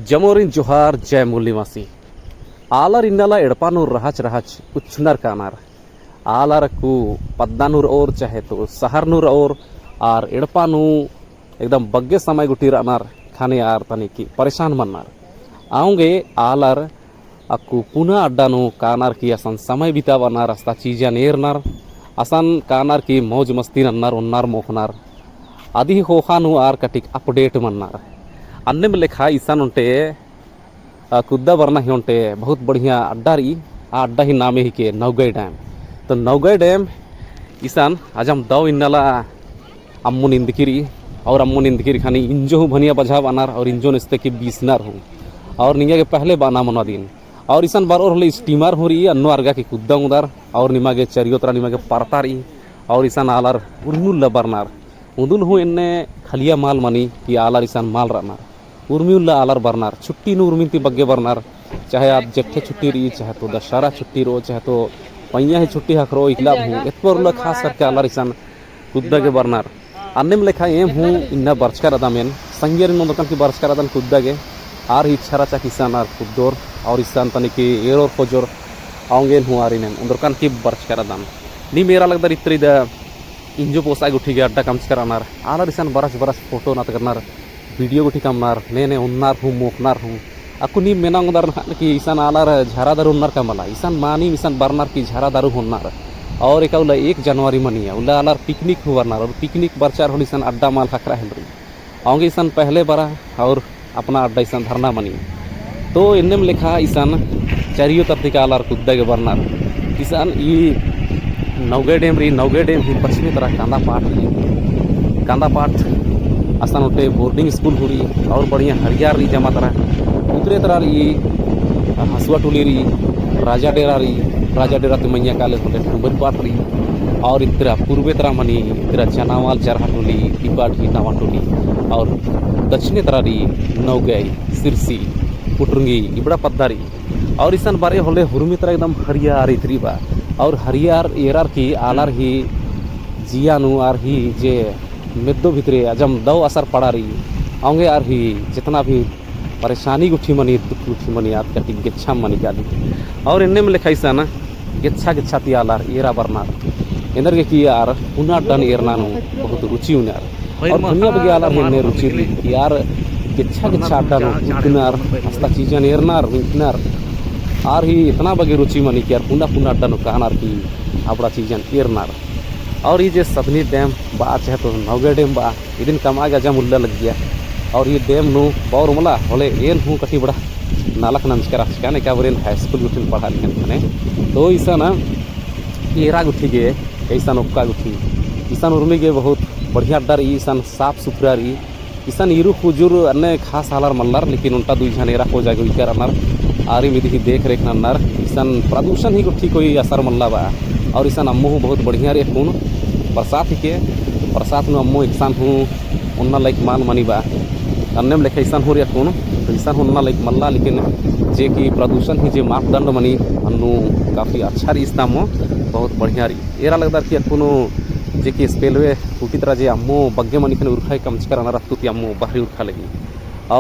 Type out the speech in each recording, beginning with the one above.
Jamorin Johar Jai Mulimasi. Alar innala edpanur rahach rahach uchnar kanar. Alar ku paddanur और चाहे तो सहारनूर और are एड़पानु एकदम बग्गे समय गुटी रनार खाने आर तनी की परेशान मननार आऊंगे आलर अक्कू पुनः अड्डानु कानार की असन समय बितावनार रास्ता चीजा नेरनार असन कानार की मौज मस्ती नन्नार उन्नार मोखनार आदि होखानु आर कटिक अपडेट मननार अन्य में लिखा ईसान उनटे कुद्दा बरना ही उनटे बहुत बढ़िया अड्डा रही आ अड्डा ही नामे ही के नवगई डैम तो नवगई डैम ईसान आज हम दाव इन्नला अम्मू निंदकिरी और अम्मू निंदकिरी खानी इंजो हूँ भनिया बजा बनार और इंजो निस्ते की बीसनार हूँ और निंगा के पहले बाना मना दिन और ईसान बार और हले स्टीमर हो रही अन्नो अर्गा की कुद्दा उदार और निमागे चरियोतरा निमागे पारता रही और ईसान आलार उर्मुल्ला बरनार उदुल हूँ इन्ने खलिया माल मनी कि आलार ईसान माल रनार उर्मिउल्ला आलार बरनार छुट्टी नु उर्मिंती बग्गे बरनार चाहे आप जेठे छुट्टी रही चाहे तो दशहरा छुट्टी रो चाहे तो पैया ही छुट्टी हकरो इकला हूँ एतपर खास करके आलार ईसान कुद्दा के बरनार अन्य में लिखा एम हूँ इन्ना बर्चकर अदामेन संगेर नोदकन की बर्चकर अदन कुद्दा के आर इच्छा रचा किसान आर कुद्दोर और ईसान तनी की एरोर खोजोर आऊंगे हूँ आर इन्हें उन्दरकान की बर्चकर अदाम नी मेरा लगता इतरी द इंजो पोसा गुठी के अड्डा कम करनार आलार ईसान बरस बरस फोटो नात करनार वीडियो गुठी कमनार ने उन्नार हूँ मोखनार हूँ aku ni menang udar ki isan alar झरा दारू उन्नार कमला ईसान मानी ईसान बरनार की झरा दारू होनार और एक उला 1 जनवरी मनिया उला आलार पिकनिक हुआरनार और पिकनिक बरचार हो ईसान अड्डा माल हकरा हेलरी आऊंगे ईसान पहले बारा और अपना अड्डा ईसान धरना मनी तो इन्ने में लिखा ईसान चारियो तरती का आलार कुद्दा के बरनार ईसान नवगई डैम ही पश्चिमी तरह कांदा पाठ आसान उठे बोर्डिंग स्कूल हुरी और बढ़िया हरियार रही जमा तरह उतरे तरह रही हसुआ टोली रही राजा डेरा तो मैया काले होते ठुंबर पाट रही और इतरा पूर्वे तरह मनी इतरा जनावाल चरहा टोली टिपाठी नावा टोली और दक्षिणे तरह रही नवगई सिरसी पुटरुंगी इबड़ा पद्दारी और ईसान बारे होले हुरुमी तरह एकदम हरियार इतरी बा और हरियार एरार की आलार ही जियानु आर ही जे मेदो भितरे अजम दव असर पड़ा रही आऊंगे आर ही जितना भी परेशानी गुठी मनी दुख गुठी मनी याद कटी गेच्छा मनी गाली और इन्ने में लिखा ईसा ना गेच्छा ती आलार एरा बरनार इंदर के की यार पुना डन एरना नु बहुत रुचि उनार और दुनिया बगे आलार इन्ने रुचि ली यार गेच्छा डन उनार हस्ता चीजन एरनार विनार आर ही इतना बगे रुचि मनी कि यार पुना डन कहनार की आपड़ा चीजन एरनार और ये जो सदनी डैम बा चाहे तो नवगई डैम बा इदिन कमा गया जम उल्ला लग गया और ये डैम नु पौर मला होले एन हूँ कटी बड़ा नालक नंचकर चिकाने क्या बोले हाई स्कूल गुठिन पढ़ा लिखन खाने तो ईसा ना एरा गुठी के ईसान उक्का गुठी ईसान उर्मी के बहुत बढ़िया डर ईसान साफ सुथरा रही ईसान इरु खुजुर अन्य खास हालार मल्लार लेकिन उनका दुई झन एरा हो जाएगा इकर अनार आरी मिदी देख रेख नन्नार ईसान प्रदूषण ही गुठी कोई असर मल्ला बा और ईसान अम्मू बहुत बढ़िया रे खून बरसात नु अम्मू ईसान हूँ उन्ना लाइक मान मनी बा अन्य में लिखा ईसान हो रहा खून तो ईसान उन्ना लाइक मल्ला लेकिन जे की प्रदूषण ही जे मापदंड मनी अन्नू काफ़ी अच्छा रही इस्ताम बहुत बढ़िया रही एरा लगता कि खूनो जे की स्पेलवे टूटी तरह जे अम्मू बग्गे मनी खन उर्खा कम कर अना रखती अम्मू बाहरी उर्खा लगी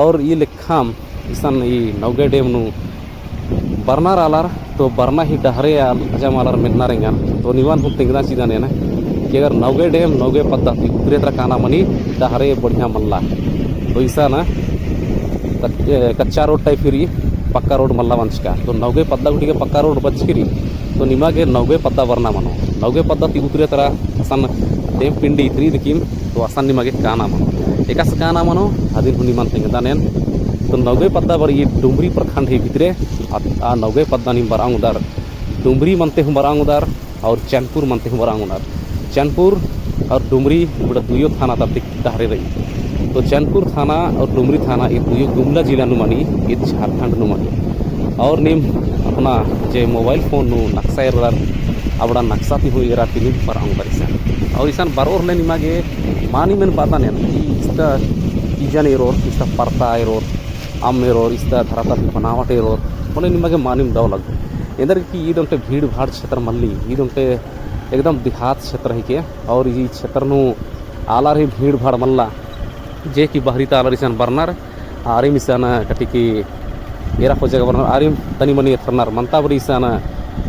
और ये लिखाम ईसान ये नवगई डैम नु बरनार आलार तो बरना ही डहरे अजम आलार मिलना रेंगान तो निवान हूँ तिंगना चीज़ा ने ना कि अगर नवगई डैम नवगई पद्धति उतरे तरह काना मनी डहरे बढ़िया मल्ला तो ऐसा ना कच्चा रोड टाइप फिरी पक्का रोड मल्ला वंश का तो नवगई पद्दा गुटी के पक्का रोड बच फिरी तो निमा के नवगई पद्दा वरना मनो नवगई पद्धति उतरे तरह असन डैम पिंडी इतरी दिखीम तो असन निमा के काना मनो एकास काना मनो हादिन हुनी मन तिंगदा नेन तो नवगई पद्दा बर ये डुमरी प्रखंड ही भितरे आ नवगई पद्दा नि बरांग उदार डुमरी मनते हूँ बरांग उदार और चैनपुर मनते हूँ बरांग उदार चैनपुर और डुमरी बड़ा दुयो थाना तब डहरे रही तो चैनपुर थाना और डुमरी थाना ये दुयो गुमला जिला नु मनी ये झारखंड नु मनी और नेम अपना जे मोबाइल फोन नु नक्शा एरर अबड़ा नक्शा ती हुई एरा तिनी बरांग बरिसान और ईसान बारोर ले निमागे मानी में पाता ने इस्ता ईजन एरोर इस्ता परता एरोर आम एरोर इस्ता धराता भी बनावट एरोर बोले निमागे मानिम दाव लग इधर की ईद उनटे भीड़ भाड़ क्षेत्र मल्ली ईद उनटे एकदम देहात क्षेत्र ही के और ये क्षेत्र नु आलार ही भीड़ भाड़ मल्ला जे की बाहरी तालार ईसान बरनार आरिम इसाना कटिकी एरा खोजे गबर आरिम तनी मनी थरनार मनता बरी इसाना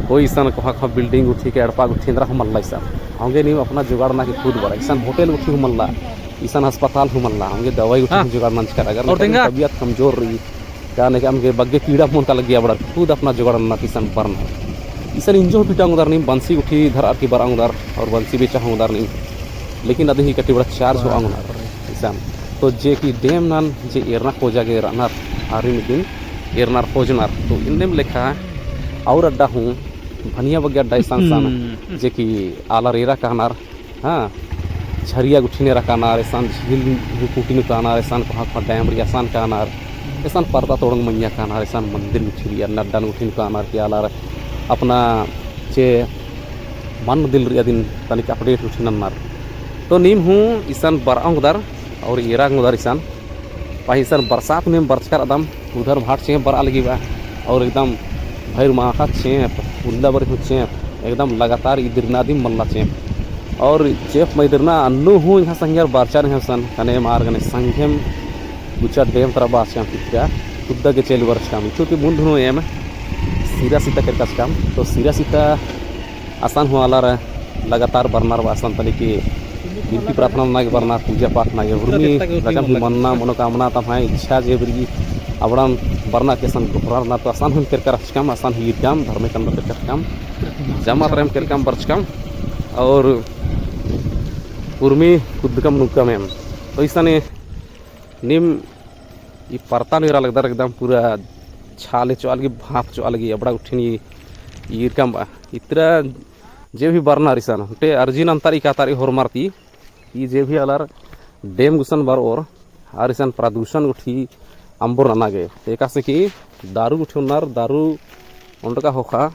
कोई इसान को बिल्डिंग उठी के अड़पा उठी इंद्रा मल्ला इसान होंगे नहीं अपना जुगाड़ ना कि खुद बड़ा इसान होटल उठी मल्ला इसान अस्पताल मल्ला होंगे दवाई उठी जुगाड़ मंच कर अगर तबीयत कमजोर रही क्या नहीं कि बग्गे कीड़ा फोन का लग गया बड़ा खुद अपना जुगाड़ ना इसान बरना इसान इंजो पिटांग उधर नहीं बंसी उठी धर आती बरांग उधर और बंसी भी चाहूँ उधर नहीं लेकिन अभी कटी बड़ा चार्ज हो इसान तो जे की डेम नान जे एरना खोजा गे रानार आरिम दिन एरनार खोजनार तो इनमें लिखा और अड्डा हूँ भनिया बग्या अड्डा सान जे कि आला रेरा कहनार हाँ झरिया गुठिने रकानार ऐसान झील कुटिन कहनार ऐसान कहाँ डैम रिया सान कहनार ऐसान पर्दा तोड़ंग मैया कहनार ऐसान मंदिर गुठिया नड्डा गुठिन कहनार कि आला अपना चे मन दिल रिया दिन तनिक अपडेट उठिनार तो नीम हूँ ईसान बरांग उधर और येरांग उधर ईसान पाही ईसान बरसात में बरचकर एकदम उधर भाट से बरा लगी बा और एकदम भैर माखा चेप उल्ला बरी चेप एकदम लगातार इधरना दी मल्ला चेप और चेप मैदरना अन्नु हूँ यहाँ संग्यार बारचार हैं सन कने मार गने संघेम गुचा डेम तरह बास पिट्या खुदा के चेल वर्ष काम क्योंकि मुंड हूँ एम सीरा सीता कर काम तो सीरा सीता आसान हुआ आला लगातार बरनार आसान तले की बिनती प्रार्थना ना के बरनार पूजा पाठ ना के हुर्मी रकम मनना मनोकामना तम है इच्छा जे बरी अबड़ान बरना के सन घोरा ना तो आसान हम कर काम आसान ही काम धर्म के अंदर कर काम जमा तरम कर काम बर्च काम और उर्मी खुद कम नुका में तो ऐसा ने निम ये परता नहीं लगता एकदम पूरा छाले चौल की भाप चौल की अबड़ा उठनी ये कम इतना जे भी बरना रिसान ते अर्जिन अंतारी का तारी होर मारती ये जे भी अलर डेम गुसन बार और आरिसान प्रदूषण उठी अंबुर नागे एका से कि दारू उठी उन्नार दारू उनका होखा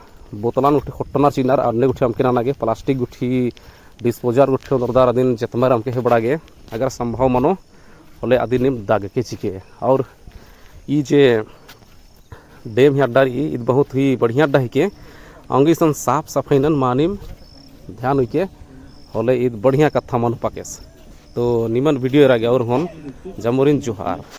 बोतलान उठी खोटनार चिनार अन्य उठी हमके नागे प्लास्टिक उठी डिस्पोजर उठी उनदार अदिन जतमर हमके बड़ागे अगर संभव मनो होले अदिन दाग के चिके और ये जे डेम अड्डा इ बहुत ही बढ़िया अड्डा के अंगी सन साफ सफाई नन मानिम ध्यान हुई होले इ बढ़िया कथा मन पाकेस तो निमन वीडियो रागे और हम जमोरिन जोहार।